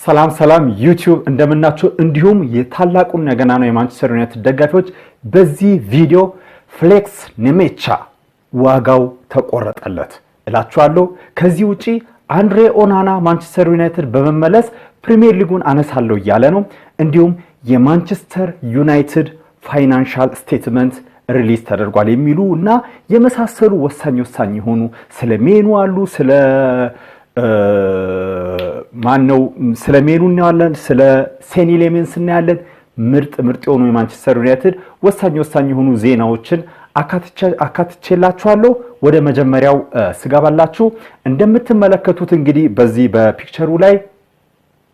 ሰላም ዩቲዩብ እንደምናችሁ እንዲሁም የታላቁን ነገና ነው የማንቸስተር ዩናይትድ ደጋፊዎች በዚህ ቪዲዮ ፍሌክስ ኔሜቻ ዋጋው ተቆረጠለት እላችኋለሁ። ከዚህ ውጪ አንድሬ ኦናና ማንቸስተር ዩናይትድ በመመለስ ፕሪሚየር ሊጉን አነሳለሁ እያለ ነው። እንዲሁም የማንቸስተር ዩናይትድ ፋይናንሻል ስቴትመንት ሪሊዝ ተደርጓል የሚሉ እና የመሳሰሉ ወሳኝ የሆኑ ስለ ሜኑ አሉ ስለ ማነው ስለ ሜኑ እናያለን ስለ ሴኒ ሌሜንስ እናያለን። ምርጥ የሆኑ የማንቸስተር ዩናይትድ ወሳኝ የሆኑ ዜናዎችን አካትቼላችኋለሁ። ወደ መጀመሪያው ስጋባላችሁ እንደምትመለከቱት እንግዲህ በዚህ በፒክቸሩ ላይ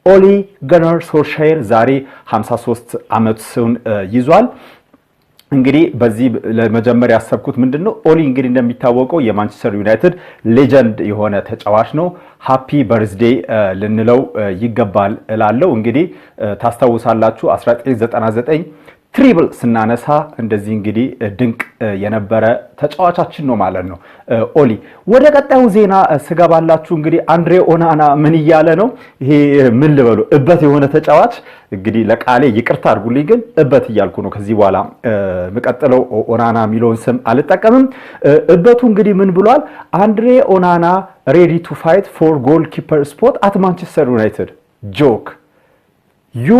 ኦሊ ገነር ሶልሻየር ዛሬ 53 ዓመቱን ይዟል። እንግዲህ በዚህ ለመጀመሪያ ያሰብኩት ምንድነው ኦሊ እንግዲህ እንደሚታወቀው የማንቸስተር ዩናይትድ ሌጀንድ የሆነ ተጫዋች ነው። ሃፒ በርዝዴይ ልንለው ይገባል እላለሁ። እንግዲህ ታስታውሳላችሁ 1999 ትሪብል ስናነሳ እንደዚህ እንግዲህ ድንቅ የነበረ ተጫዋቻችን ነው ማለት ነው ኦሊ። ወደ ቀጣዩ ዜና ስጋባላችሁ እንግዲህ አንድሬ ኦናና ምን እያለ ነው? ይሄ ምን ልበሉ እበት የሆነ ተጫዋች እንግዲህ ለቃሌ ይቅርታ አድርጉልኝ፣ ግን እበት እያልኩ ነው ከዚህ በኋላ መቀጠለው ኦናና የሚለውን ስም አልጠቀምም። እበቱ እንግዲህ ምን ብሏል? አንድሬ ኦናና ሬዲ ቱ ፋይት ፎር ጎል ኪፐር ስፖት አት ማንቸስተር ዩናይትድ ጆክ ዩ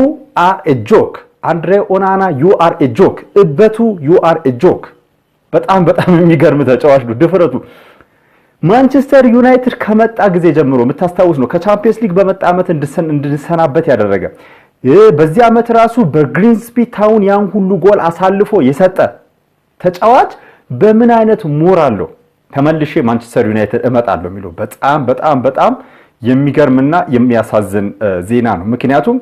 አር ኤ ጆክ አንድሬ ኦናና ዩ አር ኤ ጆክ። እበቱ ዩ አር ኤ ጆክ። በጣም የሚገርም ተጫዋች ነው። ድፍረቱ ማንቸስተር ዩናይትድ ከመጣ ጊዜ ጀምሮ የምታስታውስ ነው ከቻምፒየንስ ሊግ በመጣ ዓመት እንድንሰናበት ያደረገ በዚህ ዓመት ራሱ በግሪንስቢ ታውን ያን ሁሉ ጎል አሳልፎ የሰጠ ተጫዋች በምን አይነት ሞራል ነው ተመልሼ ማንቸስተር ዩናይትድ እመጣለሁ የሚለው በጣም የሚገርምና የሚያሳዝን ዜና ነው። ምክንያቱም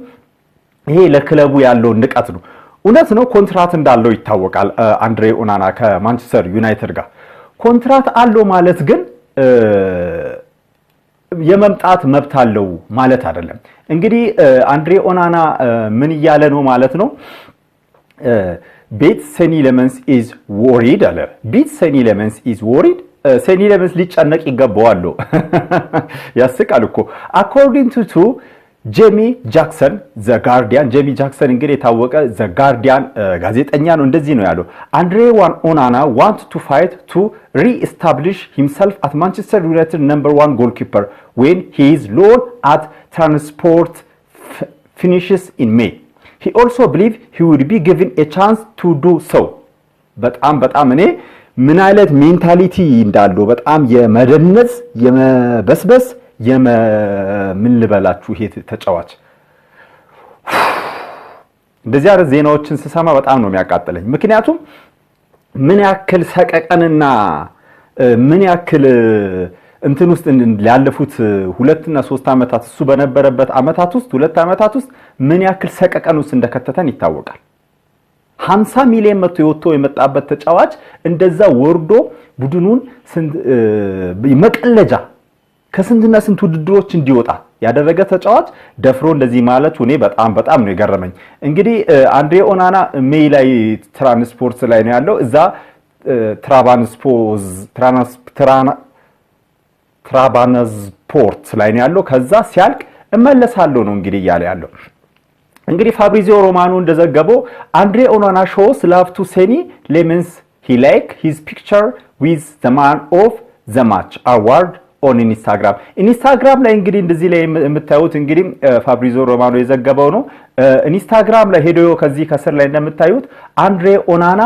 ይሄ ለክለቡ ያለው ንቀት ነው። እውነት ነው ኮንትራት እንዳለው ይታወቃል። አንድሬ ኦናና ከማንቸስተር ዩናይትድ ጋር ኮንትራት አለው ማለት ግን የመምጣት መብት አለው ማለት አይደለም። እንግዲህ አንድሬ ኦናና ምን እያለ ነው ማለት ነው? ቤት ሴኒ ሌመንስ ኢዝ ወሪድ አለ። ቤት ሴኒ ሌመንስ ኢዝ ወሪድ ሴኒ ሌመንስ ሊጨነቅ ይገባዋል። ያስቃል እኮ አኮርዲንግ ቱ ጄሚ ጃክሰን ዘ ጋርዲያን። ጄሚ ጃክሰን እንግዲህ የታወቀ ዘ ጋርዲያን ጋዜጠኛ ነው። እንደዚህ ነው ያለው። አንድሬ ኦናና ዋንት ቱ ፋይት ቱ ሪኤስታብሊሽ ሂምሰልፍ አት ማንቸስተር ዩናይትድ ነምበር 1 ጎልኪፐር ዌን ሂዝ ሎን አት ትራንስፖርት ፊኒሽስ ኢን ሜይ ሂ ኦልሶ ብሊቭ ሂ ውድ ቢ ጊቭን ኤ ቻንስ ቱ ዱ ሶ። በጣም እኔ ምን አይነት ሜንታሊቲ እንዳለው በጣም የመደነዝ የመበስበስ ምን ልበላችሁ ይሄ ተጫዋች እንደዚህ አይነት ዜናዎችን ስሰማ በጣም ነው የሚያቃጥለኝ። ምክንያቱም ምን ያክል ሰቀቀንና ምን ያክል እንትን ውስጥ ያለፉት 2 እና 3 ዓመታት እሱ በነበረበት ዓመታት ውስጥ 2 ዓመታት ውስጥ ምን ያክል ሰቀቀን ውስጥ እንደከተተን ይታወቃል። 50 ሚሊዮን መቶ የወጥቶ የመጣበት ተጫዋች እንደዛ ወርዶ ቡድኑን መቀለጃ ከስንትና ስንት ውድድሮች እንዲወጣ ያደረገ ተጫዋች ደፍሮ እንደዚህ ማለት እኔ በጣም ነው የገረመኝ። እንግዲህ አንድሬ ኦናና ሜይ ላይ ትራንስፖርት ላይ ነው ያለው። እዛ ትራባንስፖርት ላይ ነው ያለው። ከዛ ሲያልቅ እመለሳለሁ ነው እንግዲህ እያለ ያለው። እንግዲህ ፋብሪዚዮ ሮማኖ እንደዘገበው አንድሬ ኦናና ሾውስ ላቭ ቱ ሴኒ ሌመንስ ሂ ላይክ ሂዝ ፒክቸር ዊዝ ዘ ማን ኦፍ ዘ ማች አዋርድ ኦን ኢንስታግራም ላይ እንግዲህ እንደዚህ ላይ የምታዩት እንግዲህ ፋብሪዚዮ ሮማኖ የዘገበው ነው። ኢንስታግራም ላይ ሄዶ ከዚህ ከስር ላይ እንደምታዩት አንድሬ ኦናና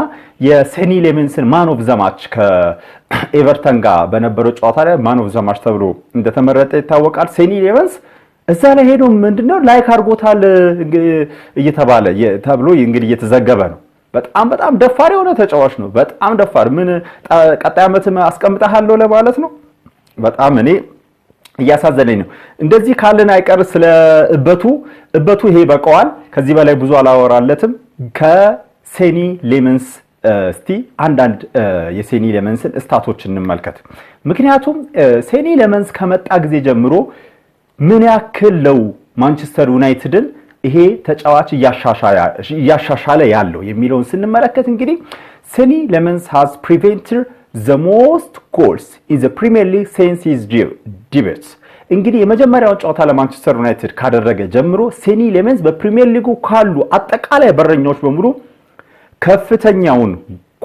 የሴኒ ሌመንስን ማን ኦፍ ዘ ማች ከኤቨርተን ጋር በነበረው ጨዋታ ላይ ማን ኦፍ ዘ ማች ተብሎ እንደተመረጠ ይታወቃል። ሴኒ ሌመንስ እዛ ላይ ሄዶ ምንድነው ላይክ አድርጎታል እየተባለ ተብሎ እንግዲህ እየተዘገበ ነው። በጣም ደፋር የሆነ ተጫዋች ነው። በጣም ደፋር ምን ቀጣይ ዓመትም አስቀምጣለሁ ለማለት ነው። በጣም እኔ እያሳዘነኝ ነው። እንደዚህ ካለን አይቀር ስለ እበቱ ይሄ በቀዋል። ከዚህ በላይ ብዙ አላወራለትም። ከሴኒ ሌመንስ እስቲ አንዳንድ የሴኒ ሌመንስን ስታቶች እንመልከት። ምክንያቱም ሴኒ ሌመንስ ከመጣ ጊዜ ጀምሮ ምን ያክል ነው ማንቸስተር ዩናይትድን ይሄ ተጫዋች እያሻሻለ ያለው የሚለውን ስንመለከት እንግዲህ ሴኒ ሌመንስ has prevented the most goals in the Premier League since his debut እንግዲህ የመጀመሪያውን ጨዋታ ለማንቸስተር ዩናይትድ ካደረገ ጀምሮ ሴኒ ሌመንስ በፕሪሚየር ሊጉ ካሉ አጠቃላይ በረኛዎች በሙሉ ከፍተኛውን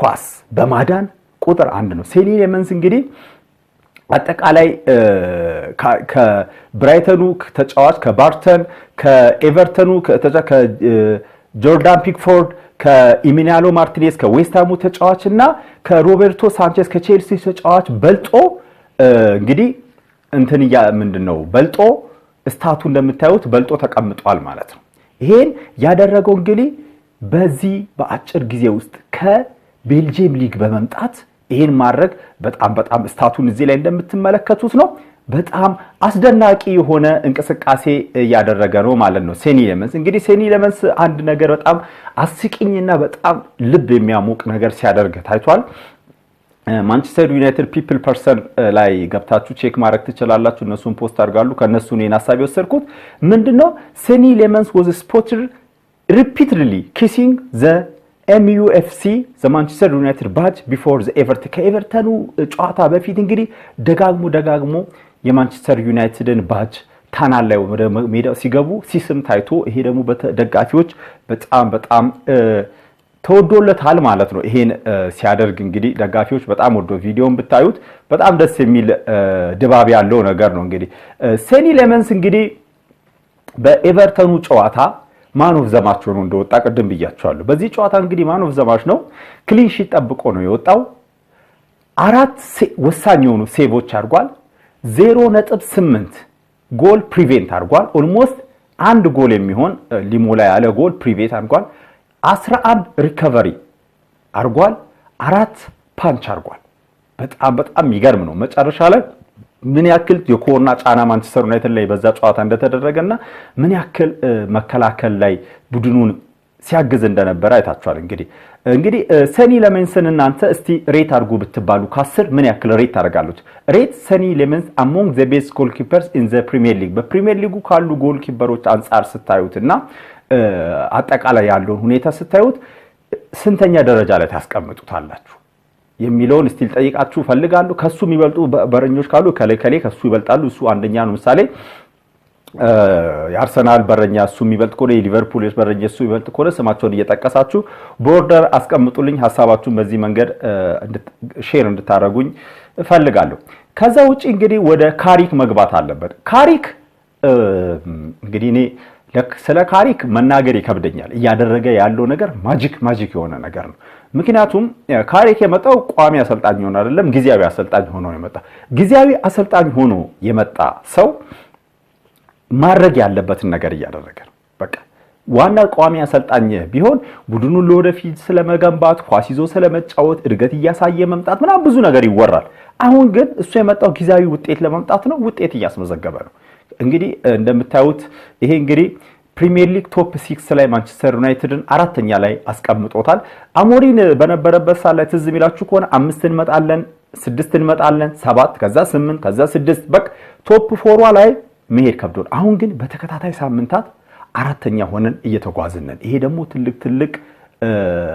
ኳስ በማዳን ቁጥር 1 ነው። ሴኒ ሌመንስ እንግዲህ አጠቃላይ ከብራይተኑ ተጫዋች ከባርተን ከኤቨርተኑ ከጆርዳን ፒክፎርድ ከኢሚናሎ ማርቲኔዝ ከዌስትሃሙ ተጫዋችና ከሮቤርቶ ሳንቼዝ ከቼልሲ ተጫዋች በልጦ እንግዲህ ምንድነው በልጦ ስታቱ እንደምታዩት በልጦ ተቀምጧል ማለት ነው። ይሄን ያደረገው እንግዲህ በዚህ በአጭር ጊዜ ውስጥ ከቤልጂየም ሊግ በመምጣት ይሄን ማድረግ በጣም ስታቱን እዚህ ላይ እንደምትመለከቱት ነው። በጣም አስደናቂ የሆነ እንቅስቃሴ ያደረገ ነው ማለት ነው ሴኒ ሌመንስ። እንግዲህ ሴኒ ሌመንስ አንድ ነገር በጣም አስቂኝና በጣም ልብ የሚያሞቅ ነገር ሲያደርግ ታይቷል። ማንቸስተር ዩናይትድ ፒፕል ፐርሰን ላይ ገብታችሁ ቼክ ማድረግ ትችላላችሁ። እነሱን ፖስት አድርጋሉ። ከነሱ ነው ሐሳብ የወሰድኩት። ምንድነው ሴኒ ሌመንስ was spotted repeatedly kissing the MUFC the Manchester United badge before the ከኤቨርተኑ ጨዋታ በፊት እንግዲህ ደጋግሞ የማንቸስተር ዩናይትድን ባጅ ታናል ላይ ወደ ሜዳው ሲገቡ ሲስም ታይቶ ይሄ ደግሞ በደጋፊዎች በጣም ተወዶለታል ማለት ነው። ይሄን ሲያደርግ እንግዲህ ደጋፊዎች በጣም ወዶ ቪዲዮን ብታዩት በጣም ደስ የሚል ድባብ ያለው ነገር ነው። እንግዲህ ሴኒ ሌመንስ እንግዲህ በኤቨርተኑ ጨዋታ ማን ኦፍ ዘ ማች ሆኖ እንደወጣ ቀደም ብያቸዋለሁ። በዚህ ጨዋታ እንግዲህ ማን ኦፍ ዘ ማች ነው፣ ክሊን ሺት ጠብቆ ነው የወጣው። 4 ወሳኝ የሆኑ ሴቮች አድርጓል። 0.8 ጎል ፕሪቬንት አድርጓል። ኦልሞስት 1 ጎል የሚሆን ሊሞላ ያለ ጎል ፕሪቬንት አድርጓል። 11 ሪከቨሪ አድርጓል። 4 ፓንች አድርጓል። በጣም የሚገርም ነው። መጨረሻ ላይ ምን ያክል የኮርና ጫና ማንቸስተር ዩናይትድ ላይ በዛ ጨዋታ እንደተደረገና ምን ያክል መከላከል ላይ ቡድኑን ሲያግዝ እንደነበረ አይታችኋል። እንግዲህ ሴኒ ሌመንስን እናንተ እስቲ ሬት አድርጉ ብትባሉ ከ10 ምን ያክል ሬት ታደርጋሉት? ሬት ሴኒ ሌመንስ among the best goalkeepers in the Premier League በፕሪሚየር ሊጉ ካሉ ጎልኪፐሮች አንፃር ስታዩትና አጠቃላይ ያለውን ሁኔታ ስታዩት ስንተኛ ደረጃ ላይ ታስቀምጡታላችሁ የሚለውን እስቲ ልጠይቃችሁ ፈልጋለሁ። ከሱ የሚበልጡ በረኞች ካሉ ከለከለ ከሱ ይበልጣሉ። እሱ አንደኛ ነው። ምሳሌ የአርሰናል በረኛ እሱ የሚበልጥ ከሆነ የሊቨርፑል በረኛ እሱ ይበልጥ ከሆነ ስማቸውን እየጠቀሳችሁ ቦርደር አስቀምጡልኝ። ሐሳባችሁን በዚህ መንገድ ሼር እንድታረጉኝ ፈልጋለሁ። ከዛ ውጪ እንግዲህ ወደ ካሪክ መግባት አለበት። ካሪክ እንግዲህ እኔ ስለ ካሪክ መናገር ይከብደኛል። እያደረገ ያለው ነገር ማጂክ የሆነ ነገር ነው። ምክንያቱም ካሪክ የመጣው ቋሚ አሰልጣኝ ሆኖ አይደለም፣ ጊዜያዊ አሰልጣኝ ሆኖ የመጣ ጊዜያዊ አሰልጣኝ ሆኖ የመጣ ሰው ማድረግ ያለበትን ነገር እያደረገ ነው። በቃ ዋና ቋሚ አሰልጣኝ ቢሆን ቡድኑን ለወደፊት ስለመገንባት ኳስ ይዞ ስለመጫወት እድገት እያሳየ መምጣት ምናምን ብዙ ነገር ይወራል። አሁን ግን እሱ የመጣው ጊዜያዊ ውጤት ለማምጣት ነው። ውጤት እያስመዘገበ ነው። እንግዲህ እንደምታዩት ይሄ እንግዲህ ፕሪሚየር ሊግ ቶፕ 6 ላይ ማንቸስተር ዩናይትድን 4ኛ ላይ አስቀምጦታል። አሞሪን በነበረበት ሰዓት ላይ ትዝ የሚላችሁ ከሆነ 5 እንመጣለን፣ 6 እንመጣለን፣ 7 ከዛ 8 ከዛ 6 በቃ ቶፕ 4 ላይ መሄድ ከብዶን፣ አሁን ግን በተከታታይ ሳምንታት 4ኛ ሆነን እየተጓዝን ነን። ይሄ ደግሞ ትልቅ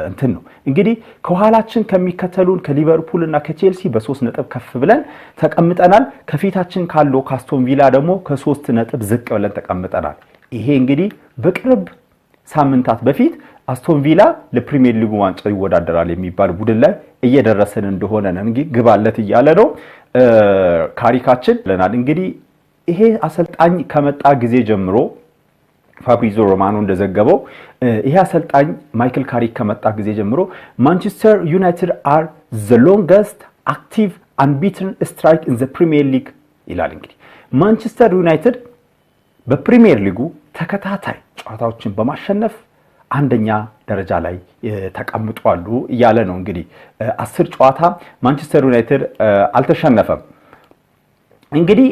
እንትን ነው። እንግዲህ ከኋላችን ከሚከተሉን ከሊቨርፑል እና ከቼልሲ በ3 ነጥብ ከፍ ብለን ተቀምጠናል። ከፊታችን ካለው ካስቶን ቪላ ደግሞ ከ3 ነጥብ ዝቅ ብለን ተቀምጠናል። ይሄ እንግዲህ በቅርብ ሳምንታት በፊት አስቶን ቪላ ለፕሪሚየር ሊጉ ዋንጫ ይወዳደራል የሚባል ቡድን ላይ እየደረሰን እንደሆነ ነው እንግዲህ ግባለት እያለ ነው ካሪካችን ለናል። እንግዲህ ይሄ አሰልጣኝ ከመጣ ጊዜ ጀምሮ ፋብሪዞ ሮማኖ እንደዘገበው ይሄ አሰልጣኝ ማይክል ካሪክ ከመጣ ጊዜ ጀምሮ ማንቸስተር ዩናይትድ አር the longest active unbeaten strike in the Premier League ይላል። እንግዲህ ማንቸስተር ዩናይትድ በፕሪሚየር ሊጉ ተከታታይ ጨዋታዎችን በማሸነፍ አንደኛ ደረጃ ላይ ተቀምጧሉ እያለ ነው። እንግዲህ 10 ጨዋታ ማንቸስተር ዩናይትድ አልተሸነፈም። እንግዲህ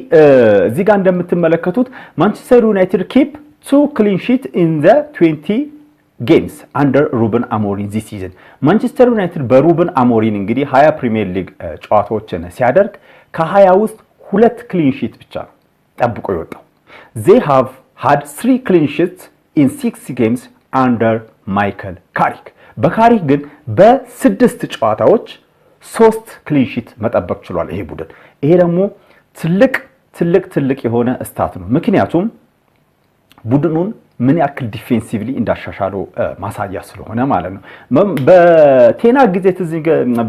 እዚህ ጋር እንደምትመለከቱት ማንቸስተር ዩናይትድ keep 2 clean sheet in the 20 games under Ruben Amorim this season ማንቸስተር ዩናይትድ በሩበን አሞሪም እንግዲህ 20 ፕሪሚየር ሊግ ጨዋታዎችን ሲያደርግ ከ20 ውስጥ 2 ክሊን ሺት ብቻ ነው ጠብቆ የወጣው። they have had 3 clean sheets in 6 games under Michael Carrick በካሪክ ግን በ6 ጨዋታዎች 3 ክሊን ሺት መጠበቅ ችሏል ይሄ ቡድን። ይሄ ደግሞ ትልቅ ትልቅ የሆነ ስታት ነው ምክንያቱም ቡድኑን ምን ያክል ዲፌንሲቭሊ እንዳሻሻለው ማሳያ ስለሆነ ማለት ነው በቴና ጊዜ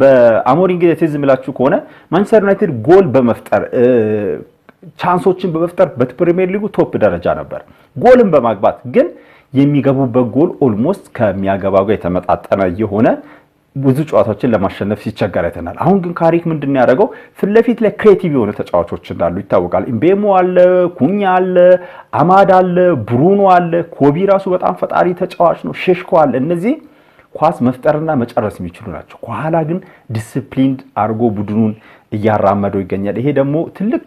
በአሞሪን ጊዜ ተዝምላችሁ ከሆነ ማንቸስተር ዩናይትድ ጎል በመፍጠር ቻንሶችን በመፍጠር በፕሪሚየር ሊጉ ቶፕ ደረጃ ነበር ጎልን በማግባት ግን የሚገቡበት ጎል ኦልሞስት ከሚያገባው ጋር የተመጣጠነ የሆነ ብዙ ጨዋታዎችን ለማሸነፍ ሲቸገር አይተናል አሁን ግን ካሪክ ምንድነው ያደረገው ፍለፊት ላይ ክሬቲቭ የሆነ ተጫዋቾች እንዳሉ ይታወቃል ኢምቤሞ አለ ኩኛ አለ አማድ አለ ብሩኖ አለ ኮቢ ራሱ በጣም ፈጣሪ ተጫዋች ነው ሼሽኮ አለ እነዚህ ኳስ መፍጠርና መጨረስ የሚችሉ ናቸው ኳላ ግን ዲሲፕሊንድ አርጎ ቡድኑን እያራመደው ይገኛል ይሄ ደግሞ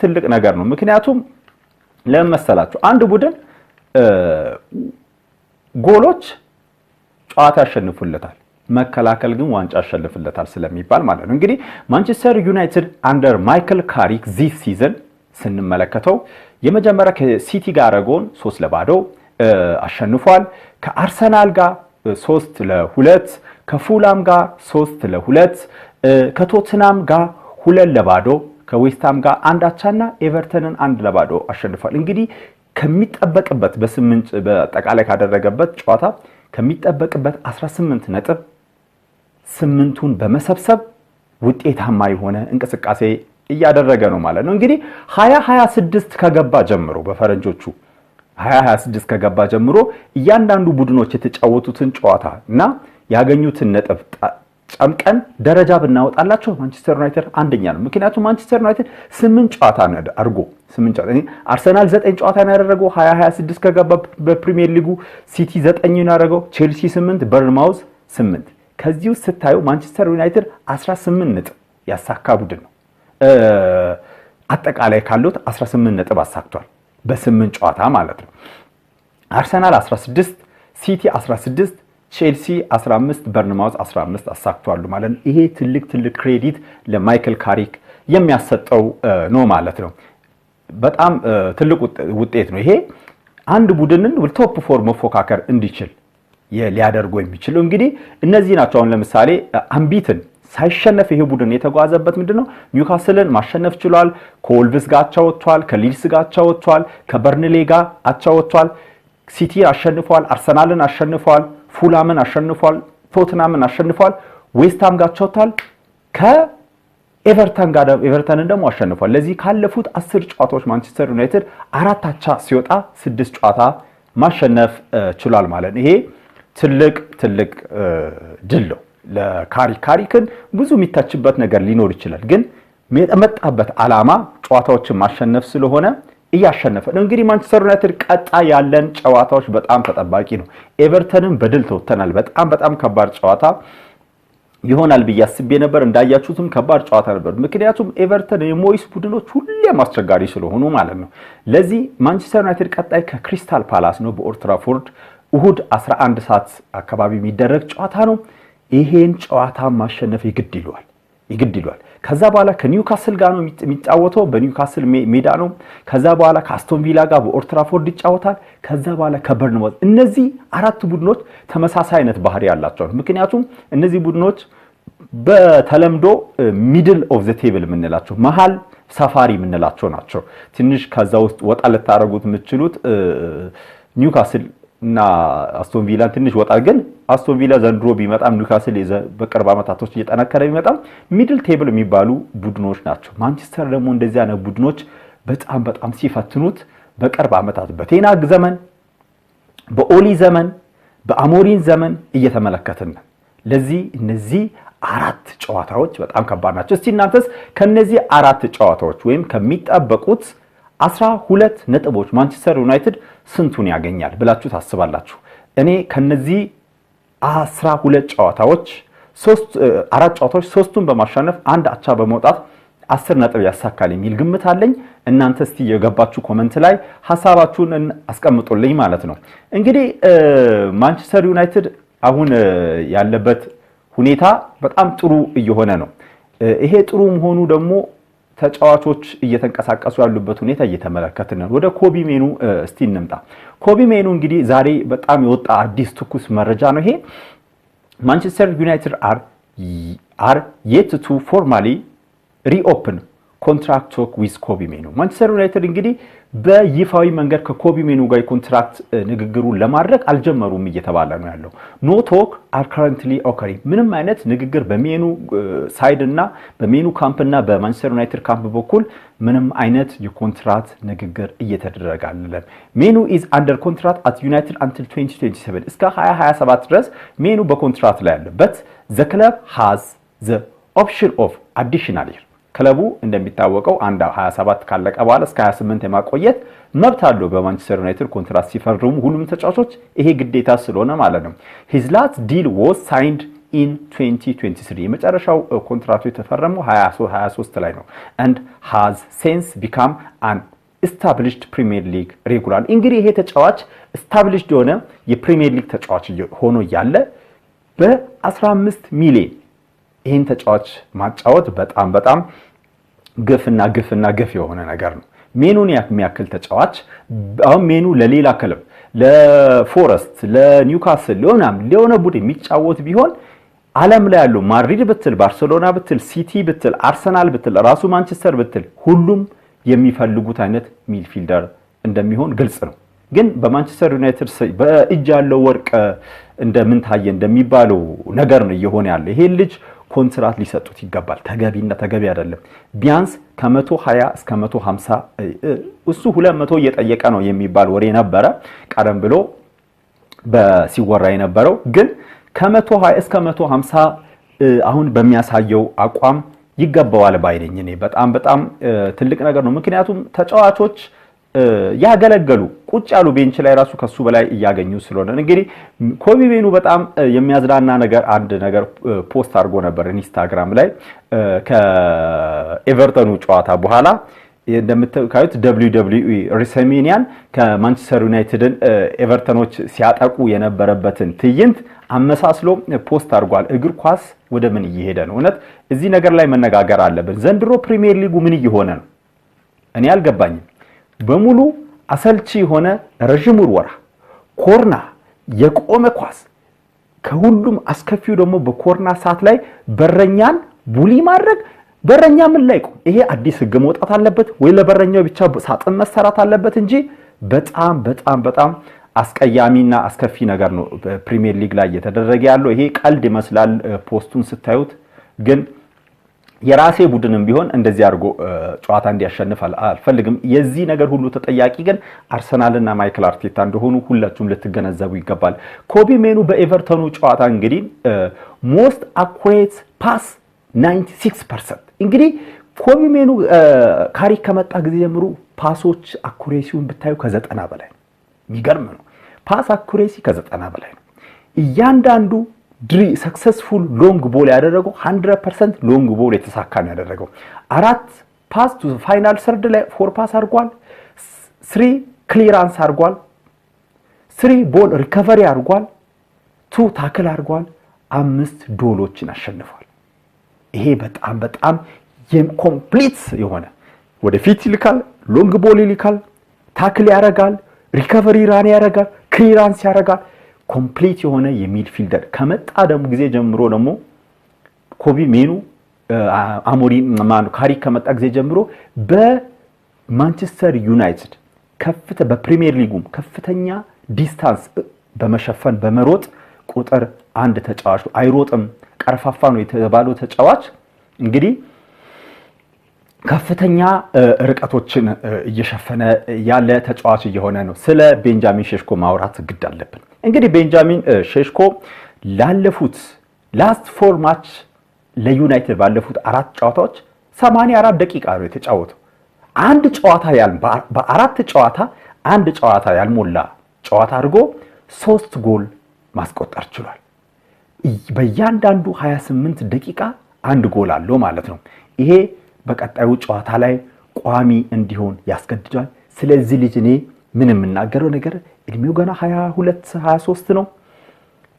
ትልቅ ነገር ነው ምክንያቱም ለመሰላችሁ አንድ ቡድን ጎሎች ጨዋታ ያሸንፉለታል መከላከል ግን ዋንጫ ያሸንፍለታል ስለሚባል ማለት ነው እንግዲህ ማንቸስተር ዩናይትድ አንደር ማይክል ካሪክ ዚህ ሲዝን ስንመለከተው የመጀመሪያ ከሲቲ ጋር አረጋውን 3-0 አሸንፏል ከአርሰናል ጋር 3-2 ከፉላም ጋር 3-2 ከቶትናም ጋር 2-0 ከዌስትሃም ጋር 1-1ና ኤቨርተንን 1-0 አሸንፏል እንግዲህ ከሚጠበቅበት በ8 በአጠቃላይ ካደረገበት ጨዋታ ከሚጠበቅበት 18 ነጥብ 8ቱን በመሰብሰብ ውጤታማ የሆነ እንቅስቃሴ እያደረገ ነው ማለት ነው እንግዲህ 2026 ከገባ ጀምሮ በፈረንጆቹ 2026 ከገባ ጀምሮ እያንዳንዱ ቡድኖች የተጫወቱትን ጨዋታ እና ያገኙትን ነጥብ ጨምቀን ደረጃ ብናወጣላቸው ማንቸስተር ዩናይትድ አንደኛ ነው ምክንያቱም ማንቸስተር ዩናይትድ 8 ጨዋታ አድርጎ 8 ጨዋታ አርሰናል 9 ጨዋታ ያደረገው 2026 ከገባ በፕሪሚየር ሊጉ ሲቲ 9 ያደረገው ቼልሲ 8 በርንማውዝ 8 ከዚህ ውስጥ ስታዩ ማንቸስተር ዩናይትድ 18 ነጥብ ያሳካ ቡድን ነው አጠቃላይ ካሉት 18 ነጥብ አሳክቷል በ8 ጨዋታ ማለት ነው አርሰናል 16 ሲቲ 16 ቼልሲ 15 በርንማውዝ 15 አሳክቷል ማለት ነው ይሄ ትልቅ ክሬዲት ለማይክል ካሪክ የሚያሰጠው ነው ማለት ነው በጣም ትልቅ ውጤት ነው ይሄ አንድ ቡድንን ቶፕ ፎር መፎካከር እንዲችል ሊያደርገው የሚችለው እንግዲህ እነዚህ ናቸው አሁን ለምሳሌ አምቢትን ሳይሸነፍ ይሄ ቡድን የተጓዘበት ምንድነው ኒውካስልን ማሸነፍ ችሏል ከወልቭስ ጋር አቻወጥቷል ከሊድስ ጋር አቻወጥቷል ከበርንሌ ጋር አቻወጥቷል ሲቲ አሸንፏል አርሰናልን አሸንፏል ፉላምን አሸንፏል ቶትናምን አሸንፏል ዌስትሃም ጋር አቻወጥቷል ከኤቨርተን ጋር ኤቨርተንን ደግሞ አሸንፏል ለዚህ ካለፉት 10 ጨዋታዎች ማንቸስተር ዩናይትድ 4 አቻ ሲወጣ 6 ጨዋታ ማሸነፍ ችሏል ማለት ነው ይሄ ትልቅ ድል ነው ለካሪክን ብዙ የሚታችበት ነገር ሊኖር ይችላል ግን የመጣበት ዓላማ ጨዋታዎችን ማሸነፍ ስለሆነ እያሸነፈ ነው እንግዲህ ማንቸስተር ዩናይትድ ቀጣ ያለን ጨዋታዎች በጣም ተጠባቂ ነው ኤቨርተንን በድል ተወተናል በጣም ከባድ ጨዋታ ይሆናል በያስቤ ነበር እንዳያችሁትም ከባድ ጨዋታ ነበር ምክንያቱም ኤቨርተን የሞይስ ቡድኖች ሁሌም አስቸጋሪ ስለሆኑ ማለት ነው ለዚህ ማንቸስተር ዩናይትድ ቀጣይ ከክሪስታል ፓላስ ነው በኦልድ ትራፎርድ እሁድ 11 ሰዓት አካባቢ የሚደረግ ጨዋታ ነው ይሄን ጨዋታ ማሸነፍ ይግድ ይሏል ከዛ በኋላ ከኒውካስል ጋር ነው የሚጫወተው በኒውካስል ሜዳ ነው ከዛ በኋላ ከአስቶን ቪላ ጋር በኦልድ ትራፎርድ ይጫወታል ከዛ በኋላ ከበርንማውዝ እነዚህ አራት ቡድኖች ተመሳሳይ አይነት ባህሪ ያላቸው ምክንያቱም እነዚህ ቡድኖች በተለምዶ ሚድል ኦፍ ዘ ቴብል የምንላቸው መሃል ሰፋሪ የምንላቸው ናቸው ትንሽ ከዛ ውስጥ ወጣ ለታረጉት የምትችሉት ኒውካስል እና አስቶን ቪላ ትንሽ ወጣ ግን አስቶን ቪላ ዘንድሮ ቢመጣም ኒውካስል በቅርብ አመታቶች እየጠነከረ ቢመጣም ሚድል ቴብል የሚባሉ ቡድኖች ናቸው ማንቸስተር ደግሞ እንደዚህ አይነት ቡድኖች በጣም ሲፈትኑት በቅርብ አመታት በቴናግ ዘመን በኦሊ ዘመን በአሞሪን ዘመን እየተመለከትን ለዚህ እነዚህ 4 ጨዋታዎች በጣም ከባድ ናቸው እስቲ እናንተስ ከነዚህ 4 ጨዋታዎች ወይም ከሚጠበቁት 12 ነጥቦች ማንቸስተር ዩናይትድ ስንቱን ያገኛል ብላችሁ ታስባላችሁ እኔ ከነዚህ 12 ጨዋታዎች 4 ጨዋታዎች 3ቱን በማሸነፍ አንድ አቻ በመውጣት 10 ነጥብ ያሳካል የሚል ግምት አለኝ እናንተ እስቲ የገባችሁ ኮሜንት ላይ ሐሳባችሁን አስቀምጡልኝ ማለት ነው እንግዲህ ማንቸስተር ዩናይትድ አሁን ያለበት ሁኔታ በጣም ጥሩ እየሆነ ነው ይሄ ጥሩ መሆኑ ደግሞ ተጫዋቾች እየተንቀሳቀሱ ያሉበት ሁኔታ እየተመለከትን ነው ወደ ኮቢ ሜኑ እስቲ እንምጣ ኮቢ ሜኑ እንግዲህ ዛሬ በጣም የወጣ አዲስ ትኩስ መረጃ ነው ይሄ ማንቸስተር ዩናይትድ are yet to formally reopen ኮንትራክት ቶክ ዊዝ ኮቢ ሜኑ ማንቸስተር ዩናይትድ እንግዲህ በይፋዊ መንገድ ከኮቢ ሜኑ ጋር ኮንትራክት ንግግሩን ለማድረግ አልጀመሩም እየተባለ ነው ያለው ኖ ቶክ አር ካረንትሊ ኦከሪንግ ምንም አይነት ንግግር በሜኑ ሳይድ እና በሜኑ ካምፕ እና በማንቸስተር ዩናይትድ ካምፕ በኩል ምንም አይነት የኮንትራክት ንግግር እየተደረገ አይደለም ሜኑ ኢዝ አንደር ኮንትራክት አት ዩናይትድ አንቲል 2027 እስከ 2027 ድረስ ሜኑ በኮንትራክት ላይ ያለበት the club has the option of additional year ክለቡ እንደሚታወቀው አንድ 27 ካለቀ በኋላ እስከ 28 የማቆየት መብት አለው በማንቸስተር ዩናይትድ ኮንትራክት ሲፈርሙ ሁሉም ተጫዋቾች ይሄ ግዴታ ስለሆነ ማለት ነው his last deal was signed in 2023 የመጨረሻው ኮንትራክቱ የተፈረመው 23 ላይ ነው and has since become an established Premier League regular እንግዲህ ይሄ ተጫዋች established የሆነ የፕሪሚየር ሊግ ተጫዋች ሆኖ ያለ በ15 ሚሊዮን ይሄን ተጫዋች ማጫወት በጣም ግፍና የሆነ ነገር ነው ሜኑን የሚያክል ተጫዋች አሁን ሜኑ ለሌላ ክለብ ለፎረስት ለኒውካስል ለሆነ ቡድን የሚጫወት ቢሆን ዓለም ላይ ያለው ማድሪድ ብትል ባርሴሎና ብትል ሲቲ ብትል አርሰናል ብትል ራሱ ማንቸስተር ብትል ሁሉም የሚፈልጉት አይነት ሚድፊልደር እንደሚሆን ግልጽ ነው ግን በማንቸስተር ዩናይትድ በእጅ ያለው ወርቅ እንደምን ታየ እንደሚባለው ነገር ነው እየሆነ ያለው ይሄ ልጅ ኮንትራክት ሊሰጡት ይገባል ተገቢ አይደለም ቢያንስ ከ120 እስከ 150 እሱ 200 እየጠየቀ ነው የሚባል ወሬ ነበረ ቀደም ብሎ በሲወራ የነበረው ግን ከ120 እስከ 150 አሁን በሚያሳየው አቋም ይገባዋል ባይነኝ እኔ በጣም ትልቅ ነገር ነው ምክንያቱም ተጫዋቾች ያገለገሉ ቁጭ ያሉ ቤንች ላይ ራሱ ከሱ በላይ ያገኙ ስለሆነ እንግዲህ ኮቢ ሜኑ በጣም የሚያዝናና ነገር አንድ ነገር ፖስት አድርጎ ነበር ኢንስታግራም ላይ ከኤቨርተኑ ጨዋታ በኋላ እንደምታዩት WWE ሪሰሚኒያን ከማንቸስተር ዩናይትድን ኤቨርተኖች ሲያጠቁ የነበረበትን ትዕይንት አመሳስሎ ፖስት አድርጓል እግር ኳስ ወደ ምን እየሄደ ነው እውነት እዚህ ነገር ላይ መነጋገር አለብን ዘንድሮ ፕሪሚየር ሊጉ ምን እየሆነ ነው እኔ አልገባኝም በሙሉ አሰልቺ ሆነ ረጅም ወራ ኮርና የቆመ ኳስ ከሁሉም አስከፊው ደግሞ በኮርና ሰዓት ላይ በረኛን ቡሊ ማድረግ በረኛ ምን ላይ ቆም ይሄ አዲስ ህግ መውጣት አለበት ወይ ለበረኛው ብቻ ሳጥን መሰራት አለበት እንጂ በጣም አስቀያሚና አስከፊ ነገር ነው በፕሪሚየር ሊግ ላይ እየተደረገ ያለው ይሄ ቀልድ ይመስላል ፖስቱን ስታዩት ግን የራሴ ቡድንም ቢሆን እንደዚህ አድርጎ ጨዋታ እንዲያሸንፍ አልፈልግም የዚህ ነገር ሁሉ ተጠያቂ ግን አርሰናልና ማይክል አርቴታ እንደሆኑ ሁላችሁም ልትገነዘቡ ይገባል ኮቢ ሜኑ በኤቨርተኑ ጨዋታ እንግዲህ most accurate pass 96% እንግዲህ ኮቢ ሜኑ ካሪ ከመጣ ጊዜ ጀምሮ ፓሶች አኩሬሲውን ብታዩ ከ90 በላይ የሚገርም ነው ፓስ አኩሬሲ ከ90 በላይ ነው እያንዳንዱ ሰክሰስፉል ሎንግ ቦል ያደረገው 100% ሎንግ ቦል የተሳካ ነው ያደረገው 4 ፓስ ቱ ፋይናል ሰርድ ላይ 4 ፓስ አድርጓል 3 ክሊራንስ አድርጓል 3 ቦል ሪከቨሪ አድርጓል 2 ታክል አድርጓል 5 ዶሎችን አሸንፏል ይሄ በጣም የኮምፕሊት የሆነ ወደፊት ይልካል ሎንግ ቦል ይልካል ታክል ያረጋል ሪከቨሪ ራን ያረጋል ክሊራንስ ያረጋል ኮምፕሊት የሆነ የሚድፊልደር ከመጣ ደግሞ ጊዜ ጀምሮ ደግሞ ኮቢ ሜኑ አሞሪን ማኑ ካሪ ከመጣ ጊዜ ጀምሮ በማንቸስተር ዩናይትድ በፕሪሚየር ሊጉም ከፍተኛ ዲስታንስ በመሸፈን በመሮጥ ቁጥር አንድ ተጫዋች አይሮጥም ቀርፋፋ ነው የተባለው ተጫዋች እንግዲህ ከፍተኛ ርቀቶችን እየሸፈነ ያለ ተጫዋች እየሆነ ነው ስለ ቤንጃሚን ሼሽኮ ማውራት ግድ አለብን እንግዲህ ቤንጃሚን ሼሽኮ ላለፉት ላስት 4 ማች ለዩናይትድ ባለፉት 4 ጨዋታዎች 84 ደቂቃ ነው የተጫወተው አንድ ጨዋታ በአራት ጨዋታ አንድ ጨዋታ ያልሞላ ጨዋታ አድርጎ 3 ጎል ማስቆጠር ችሏል በእያንዳንዱ 28 ደቂቃ አንድ ጎል አለው ማለት ነው ይሄ በቀጣዩ ጨዋታ ላይ ቋሚ እንዲሆን ያስገድዳል ስለዚህ ልጅ እኔ ምንም እናገረው ነገር እድሜው ገና 22 23 ነው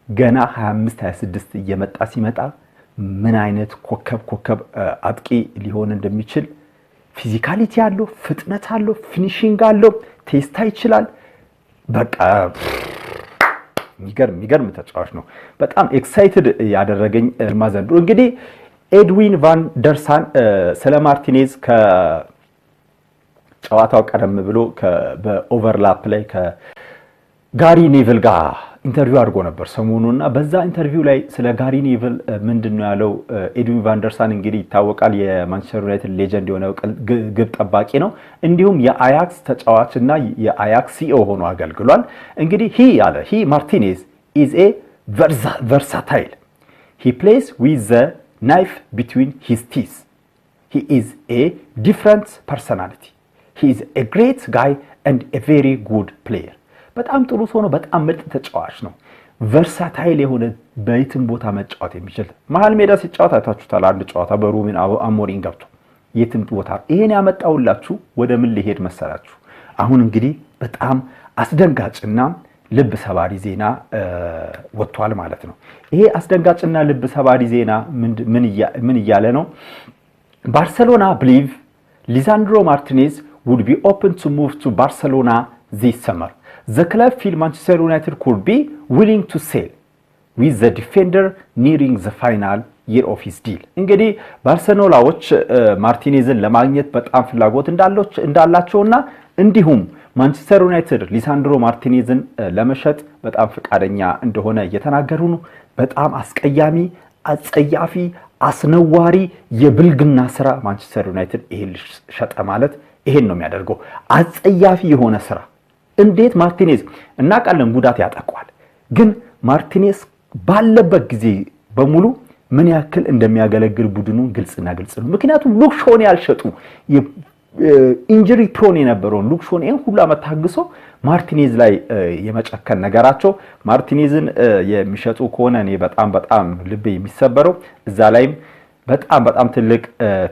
ገና 25 26 እየመጣ ሲመጣ ምን አይነት ኮከብ አጥቂ ሊሆን እንደሚችል ፊዚካሊቲ አለው ፍጥነት አለው ፊኒሺንግ አለው ቴስታ ይችላል በቃ የሚገርም ተጫዋች ነው በጣም ኤክሳይትድ ያደረገኝ ማዘንድሮ እንግዲህ ኤድዊን ቫን ደርሳን ስለ ማርቲኔዝ ከጨዋታው ቀደም ብሎ በኦቨርላፕ ላይ ከጋሪ ኔቭል ጋር ኢንተርቪው አድርጎ ነበር ሰሞኑንና በዛ ኢንተርቪው ላይ ስለ ጋሪ ኔቭል ምንድነው ያለው? ኤድዊን ቫን ደርሳን እንግዲህ ይታወቃል የማንቸስተር ዩናይትድ ሌጀንድ የሆነው ግብ ጠባቂ ነው። እንዲሁም የአያክስ ተጫዋችና የአያክስ ሲኦ ሆኖ አገልግሏል። እንግዲህ ሂ ማርቲኔዝ is a versatile. He plays with the knife between his teeth. He is a different personality. He is a great guy and a very good player. በጣም ጥሩ ሰው ነው። በጣም ምርጥ ተጫዋች ነው። ቨርሳታይል የሆነ በየትም ቦታ መጫወት የሚችል መሀል ሜዳ ሲጫወት አይታችሁታል። አንድ ጨዋታ በሩበን አሞሪም ገብቶ የትም ቦታ ይሄን ያመጣውላችሁ ወደ ምን ሊሄድ መሰላችሁ? አሁን እንግዲህ በጣም አስደንጋጭና ልብ ሰባሪ ዜና ወጥቷል ማለት ነው። ይሄ አስደንጋጭና ልብ ሰባሪ ዜና ምን እያለ ነው? ባርሴሎና believe Lisandro Martinez would be open to move to Barcelona this summer. The club feel Manchester United could be willing to sell with the defender nearing the final year of his deal. እንግዲህ ባርሴሎናዎች ማርቲኔዝን ለማግኘት በጣም ፍላጎት እንዳላቸውና እንዲሁም ማንቸስተር ዩናይትድ ሊሳንድሮ ማርቲኔዝን ለመሸጥ በጣም ፍቃደኛ እንደሆነ እየተናገሩ ነው። በጣም አስቀያሚ፣ አጸያፊ፣ አስነዋሪ የብልግና ስራ ማንቸስተር ዩናይትድ ይሄን ሸጠ ማለት ይሄን ነው የሚያደርገው። አጸያፊ የሆነ ስራ እንዴት ማርቲኔዝ እናቃለን ጉዳት ያጠቋል፣ ግን ማርቲኔዝ ባለበት ጊዜ በሙሉ ምን ያክል እንደሚያገለግል ቡድኑ ግልጽና ግልጽ ነው። ምክንያቱም ሉክሾን ያልሸጡ ኢንጁሪ ፕሮን የነበረው ሉክሾን ሁሉ አመት ታግሶ ማርቲኔዝ ላይ የመጨከን ነገራቸው ማርቲኔዝን የሚሸጡ ከሆነ እኔ በጣም ልቤ የሚሰበረው እዛ ላይም በጣም ትልቅ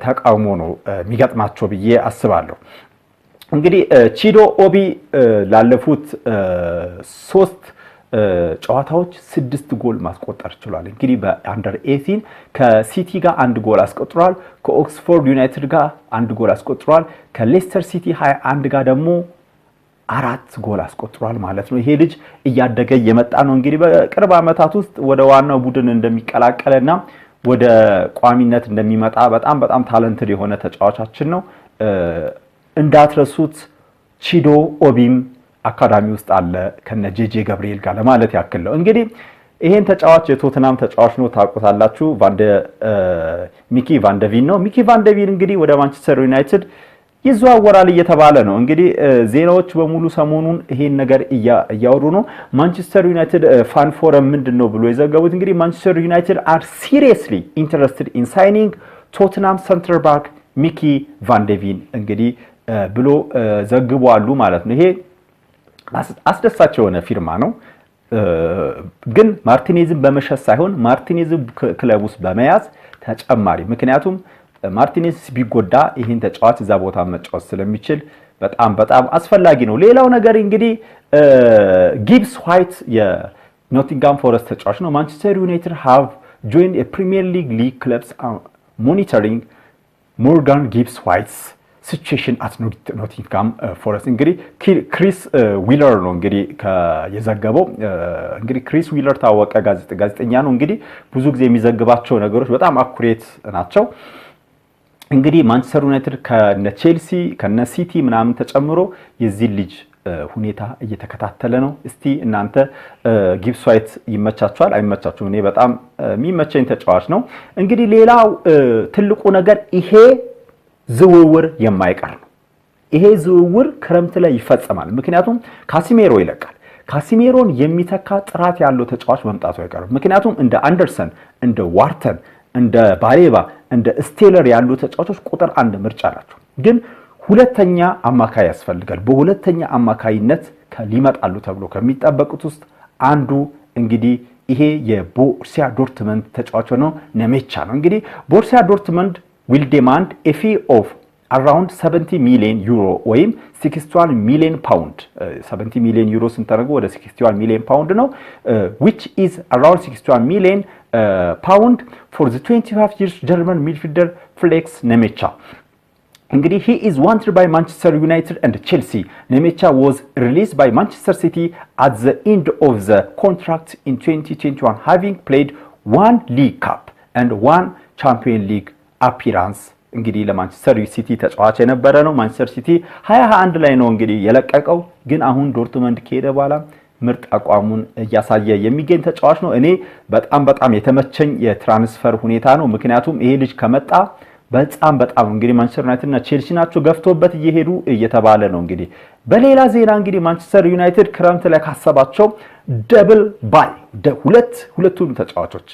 ተቃውሞ ነው የሚገጥማቸው ብዬ አስባለሁ። እንግዲህ ቺዶ ኦቢ ላለፉት 3 ጨዋታዎች 6 ጎል ማስቆጠር ችሏል። እንግዲህ በአንደር 18 ከሲቲ ጋር 1 ጎል አስቆጥሯል። ከኦክስፎርድ ዩናይትድ ጋር 1 ጎል አስቆጥሯል። ከሌስተር ሲቲ 21 ጋር ደግሞ 4 ጎል አስቆጥሯል ማለት ነው። ይሄ ልጅ እያደገ የመጣ ነው። እንግዲህ በቅርብ ዓመታት ውስጥ ወደ ዋናው ቡድን እንደሚቀላቀልና ወደ ቋሚነት እንደሚመጣ በጣም ታለንትድ የሆነ ተጫዋቻችን ነው። እንዳትረሱት ቺዶ ኦቢም አካዳሚ ውስጥ አለ ከነ ጄጄ ገብርኤል ጋር ለማለት ያክል ነው። እንግዲህ ይሄን ተጫዋች የቶተናም ተጫዋች ነው ታውቁታላችሁ። ሚኪ ቫንደቪን ነው። ሚኪ ቫንደቪን እንግዲህ ወደ ማንቸስተር ዩናይትድ ይዘዋወራል እየተባለ ነው። እንግዲህ ዜናዎች በሙሉ ሰሞኑን ይሄን ነገር እያወሩ ነው። ማንቸስተር ዩናይትድ ፋን ፎረም ምንድነው ብሎ የዘገቡት እንግዲህ ማንቸስተር ዩናይትድ are seriously interested in signing ቶተናም ሰንተር ባክ ሚኪ ቫንደቪን እንግዲህ ብሎ ዘግቧሉ ማለት ነው። ይሄ አስደሳች የሆነ ፊርማ ነው። ግን ማርቲኔዝን በመሸጥ ሳይሆን ማርቲኔዝን ክለብ ውስጥ በመያዝ ተጨማሪ ምክንያቱም ማርቲኔዝ ቢጎዳ ይሄን ተጫዋች እዛ ቦታ መጫወት ስለሚችል በጣም አስፈላጊ ነው። ሌላው ነገር እንግዲህ ጊብስ ዋይት የኖቲንጋም ፎረስት ተጫዋች ነው። ማንቸስተር ዩናይትድ have joined a Premier League clubs monitoring Morgan Gibbs White's situation at Nottingham Forest እንግዲህ ክሪስ ዊለር ነው እንግዲህ የዘገበው። እንግዲህ ክሪስ ዊለር ታወቀ ጋዜጠኛ ነው። እንግዲህ ብዙ ጊዜ የሚዘግባቸው ነገሮች በጣም አኩሬት ናቸው። እንግዲህ ማንቸስተር ዩናይትድ ከነ ቼልሲ ከነ ሲቲ ምናምን ተጨምሮ የዚህ ልጅ ሁኔታ እየተከታተለ ነው። እስቲ እናንተ ጊብስ ዋይት ይመቻችኋል አይመቻችሁም? እኔ በጣም የሚመቸኝ ተጫዋች ነው። እንግዲህ ሌላው ትልቁ ነገር ይሄ ዝውውር የማይቀር ነው። ይሄ ዝውውር ክረምት ላይ ይፈጸማል። ምክንያቱም ካሲሜሮ ይለቃል። ካሲሜሮን የሚተካ ጥራት ያለው ተጫዋች መምጣቱ አይቀርም። ምክንያቱም እንደ አንደርሰን እንደ ዋርተን እንደ ባሌባ እንደ ስቴለር ያሉ ተጫዋቾች ቁጥር 1 ምርጫ ናቸው። ግን ሁለተኛ አማካይ ያስፈልጋል። በሁለተኛ አማካይነት ሊመጣሉ ተብሎ ከሚጠበቁት ውስጥ አንዱ እንግዲህ ይሄ የቦሩሲያ ዶርትመንድ ተጫዋች ነው ነሜቻ ነው። እንግዲህ ቦሩሲያ ዶርትመንድ will demand a fee of around 70 million euro ወይም 61 million pound 70 million euro ስንተረጉ ወደ 61 million pound ነው which is around 61 million pound for the 25 years German midfielder Felix Nemecha. እንግዲህ he is wanted by Manchester United and Chelsea. Nemecha was released by Manchester City at the end of the contract in 2021 having played 1 League Cup and one Champions League appearance እንግዲህ ለማንቸስተር ሲቲ ተጫዋች የነበረ ነው ማንቸስተር ሲቲ 2021 ላይ ነው እንግዲህ የለቀቀው ግን አሁን ዶርትመንድ ከሄደ በኋላ ምርጥ አቋሙን ያሳየ የሚገኝ ተጫዋች ነው እኔ በጣም የተመቸኝ የትራንስፈር ሁኔታ ነው ምክንያቱም ይሄ ልጅ ከመጣ በጣም እንግዲህ ማንቸስተር ዩናይትድ እና ቼልሲ ናቸው ገፍቶበት እየሄዱ እየተባለ ነው እንግዲህ በሌላ ዜና እንግዲህ ማንቸስተር ዩናይትድ ክረምት ላይ ካሰባቸው ደብል ባይ ሁለቱም ተጫዋቾች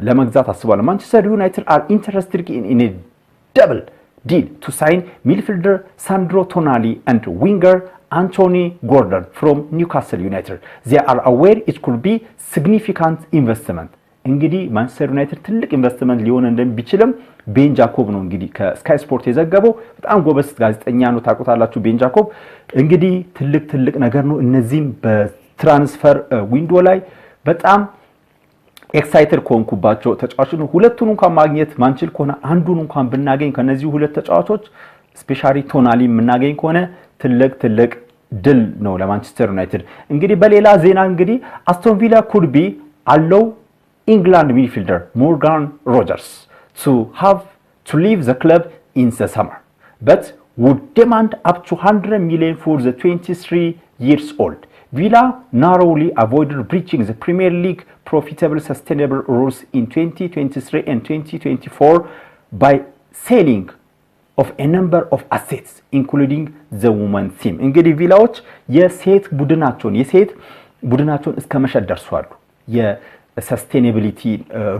ለመግዛት አስቧል ማንቸስተር ዩናይትድ are interested in a double deal to sign midfielder Sandro Tonali and winger Anthony Gordon from Newcastle United. They are aware it could be significant investment. እንግዲህ ማንቸስተር ዩናይትድ ትልቅ ኢንቨስትመንት ሊሆን እንደሚችልም ቤን ጃኮብ ነው እንግዲህ ከስካይ ስፖርት የዘገበው በጣም ጎበዝ ጋዜጠኛ ነው ታውቁታላችሁ ቤን ጃኮብ እንግዲህ ትልቅ ነገር ነው እነዚህም በትራንስፈር ዊንዶ ላይ በጣም ኤክሳይትድ ኮንኩባቸው ተጫዋቾች ሁለቱን እንኳን ማግኘት ማንችል ከሆነ አንዱን እንኳን ብናገኝ ከነዚህ ሁለት ተጫዋቾች ስፔሻሊ ቶናሊ የምናገኝ ከሆነ ትልቅ ድል ነው ለማንቸስተር ዩናይትድ እንግዲህ በሌላ ዜና እንግዲህ አስቶን ቪላ could be allow England midfielder Morgan Rogers to have to leave the club in the summer but would demand up to 100 million for the 23 years old Villa narrowly avoided breaching the Premier League profitable sustainable rules in 2023 and 2024 by selling of a number of assets including the women's team እንግዲህ ቪላዎች የሴት ቡድናቸውን እስከ መሸጥ ደርሷል የሰስቴኔቢሊቲ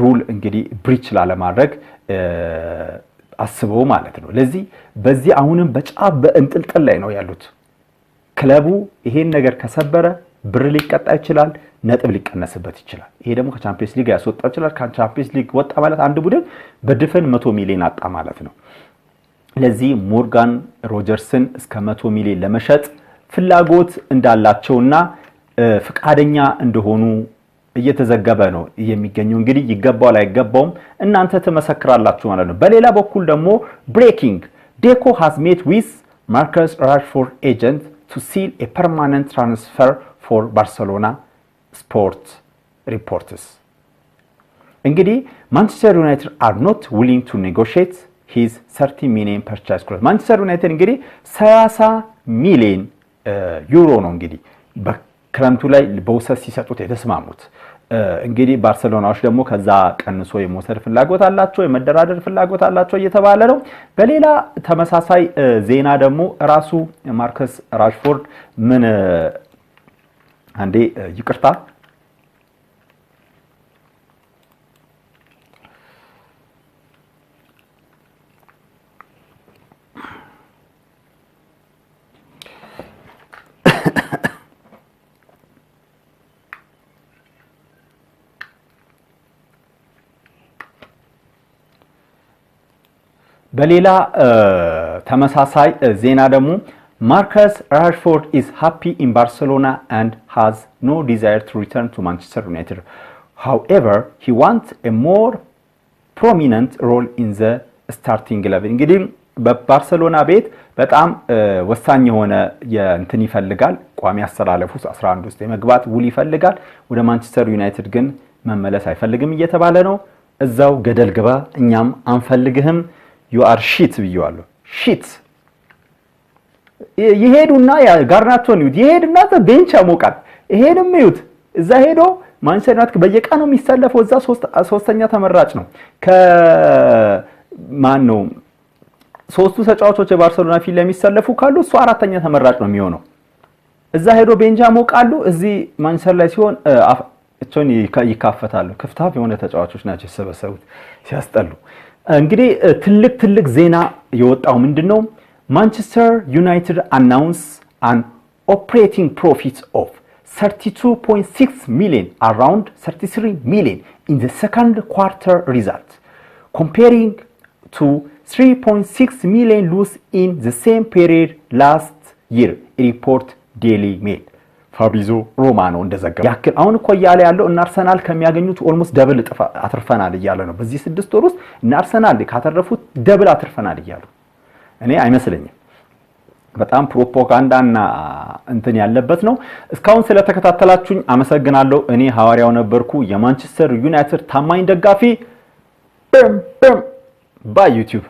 ሩል እንግዲህ ብሪች ላለማድረግ አስበው ማለት ነው ለዚህ በዚህ አሁንም በጫፍ በእንጥልጥል ላይ ነው ያሉት ክለቡ ይሄን ነገር ከሰበረ ብር ሊቀጣ ይችላል ነጥብ ሊቀነስበት ይችላል ይሄ ደግሞ ከቻምፒየንስ ሊግ ያስወጣ ይችላል ከቻምፒየንስ ሊግ ወጣ ማለት አንድ ቡድን በድፍን 100 ሚሊዮን አጣ ማለት ነው ለዚህ ሞርጋን ሮጀርስን እስከ 100 ሚሊዮን ለመሸጥ ፍላጎት እንዳላቸውና ፍቃደኛ እንደሆኑ እየተዘገበ ነው የሚገኘው እንግዲህ ይገባው አይገባውም እናንተ ተመሰክራላችሁ ማለት ነው በሌላ በኩል ደግሞ ብሬኪንግ ዴኮ has met with Marcus Rashford agent to seal a permanent transfer for Barcelona sport reports እንግዲህ ማንቸስተር ዩናይትድ are not willing to negotiate his 30 million purchase clause ማንቸስተር ዩናይትድ እንግዲህ 30 ሚሊዮን ዩሮ ነው እንግዲህ በክረምቱ ላይ በውሰት ሲሰጡት የተስማሙት እንግዲህ ባርሴሎናዎች ደግሞ ከዛ ቀንሶ የመውሰድ ፍላጎት አላቸው የመደራደር ፍላጎት አላቸው እየተባለ ነው በሌላ ተመሳሳይ ዜና ደግሞ ራሱ ማርከስ ራሽፎርድ ምን አንዴ ይቅርታ በሌላ ተመሳሳይ ዜና ደግሞ Marcus Rashford is happy in Barcelona and has no desire to return to Manchester United. However, he wants a more prominent role in the starting 11. እንግዲህ በባርሴሎና ቤት በጣም ወሳኝ የሆነ የእንትን ይፈልጋል ቋሚ አስተላለፉ 11 ውስጥ የመግባት ውል ይፈልጋል ወደ ማንቸስተር ዩናይትድ ግን መመለስ አይፈልግም እየተባለ ነው እዛው ገደል ግባ እኛም አንፈልግህም you are shit ብየዋለሁ shit ይሄዱና ያ ጋርናቾን ይሄድና ቤንች ያሞቃል ይሄንም ይዩት እዛ ሄዶ ማንቸስተር ዩናይትድ በየቀኑ የሚሰለፈው እዛ ሶስተኛ ተመራጭ ነው ከማን ነው ሶስቱ ተጫዋቾች የባርሴሎና ፊት ለሚሰለፉ ካሉ እሱ አራተኛ ተመራጭ ነው የሚሆነው እዛ ሄዶ ቤንች ያሞቃሉ እዚህ ማንቸስተር ላይ ሲሆን እቾን ይካፈታሉ ክፍታፍ የሆነ ተጫዋቾች ናቸው የተሰበሰቡት ሲያስጠሉ እንግዲህ ትልቅ ዜና የወጣው ምንድነው Manchester United announced an operating profit of 32.6 million around 33 million in the second quarter result comparing to 3.6 million loss in the same period last year report Daily Mail ፋቢዞ ሮማኖ እንደዘገበ ያክል አሁን እኮ ያለ ያለው እና አርሰናል ከሚያገኙት ኦልሞስት ደብል አትርፈናል ይያለ ነው በዚህ 6 ወር ውስጥ እና አርሰናል ካተረፉት ደብል አትርፈናል ይያሉ እኔ አይመስልኝም በጣም ፕሮፓጋንዳና እንትን ያለበት ነው እስካሁን ስለተከታተላችሁኝ አመሰግናለሁ እኔ ሐዋሪያው ነበርኩ የማንቸስተር ዩናይትድ ታማኝ ደጋፊ ባይ ዩቲዩብ